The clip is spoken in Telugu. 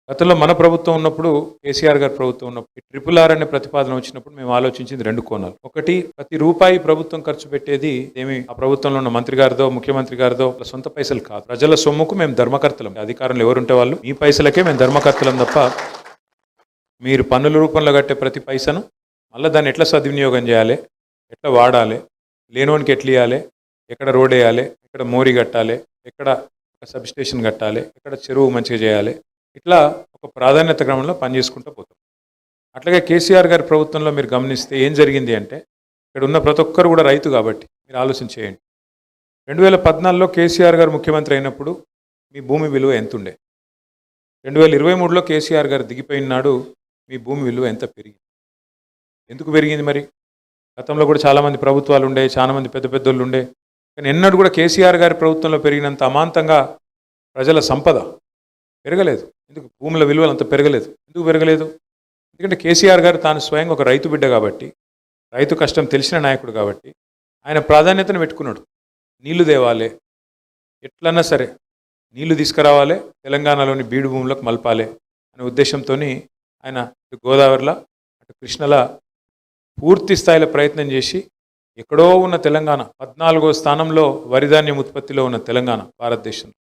గతంలో మన ప్రభుత్వం ఉన్నప్పుడు కేసీఆర్ గారి ప్రభుత్వం ఉన్నప్పుడు ట్రిపుల్ ఆర్ అనే ప్రతిపాదన వచ్చినప్పుడు మేము ఆలోచించింది 2 కోణాలు. ఒకటి, ప్రతి రూపాయి ప్రభుత్వం ఖర్చు పెట్టేది ఏమి ఆ ప్రభుత్వంలో ఉన్న మంత్రి గారిదో ముఖ్యమంత్రి గారిదో సొంత పైసలు కాదు. ప్రజల సొమ్ముకు మేము ధర్మకర్తలం. అధికారంలో ఎవరుంటే వాళ్ళు మీ పైసలకే మేము ధర్మకర్తలం తప్ప మీరు పన్నుల రూపంలో కట్టే ప్రతి పైసను మళ్ళీ దాన్ని ఎట్లా సద్వినియోగం చేయాలి, ఎట్లా వాడాలి, లేనోనికి ఎట్లా ఇవ్వాలి, ఎక్కడ రోడ్ వేయాలి, ఎక్కడ మోరీ కట్టాలి, ఎక్కడ సబ్ స్టేషన్ కట్టాలి, ఎక్కడ చెరువు మంచిగా చేయాలి, ఇట్లా ఒక ప్రాధాన్యత క్రమంలో పనిచేసుకుంటూ పోతాం. అట్లాగే కేసీఆర్ గారి ప్రభుత్వంలో మీరు గమనిస్తే ఏం జరిగింది అంటే, ఇక్కడ ఉన్న ప్రతి ఒక్కరు కూడా రైతు కాబట్టి మీరు ఆలోచన చేయండి. 2014లో కేసీఆర్ గారు ముఖ్యమంత్రి అయినప్పుడు మీ భూమి విలువ ఎంత ఉండే? 2023లో కేసీఆర్ గారు దిగిపోయిన నాడు మీ భూమి విలువ ఎంత పెరిగింది? ఎందుకు పెరిగింది మరి? గతంలో కూడా చాలామంది ప్రభుత్వాలు ఉండే, చాలామంది పెద్ద పెద్దోళ్ళు ఉండే, కానీ ఎన్నడూ కూడా కేసీఆర్ గారి ప్రభుత్వంలో పెరిగినంత అమాంతంగా ప్రజల సంపద పెరగలేదు. ఎందుకు? భూముల విలువలు అంత పెరగలేదు. ఎందుకు పెరగలేదు? ఎందుకంటే కేసీఆర్ గారు తాను స్వయంగా ఒక రైతు బిడ్డ కాబట్టి, రైతు కష్టం తెలిసిన నాయకుడు కాబట్టి ఆయన ప్రాధాన్యతను పెట్టుకున్నాడు. నీళ్లు తేవాలి, ఎట్లన్నా సరే నీళ్లు తీసుకురావాలి, తెలంగాణలోని బీడు భూములకు మలపాలి అనే ఉద్దేశంతో ఆయన ఇటు గోదావరిలో అటు కృష్ణలా పూర్తి స్థాయిలో ప్రయత్నం చేసి ఎక్కడో ఉన్న తెలంగాణ 14వ స్థానంలో వరిధాన్యం ఉత్పత్తిలో ఉన్న తెలంగాణ భారతదేశంలో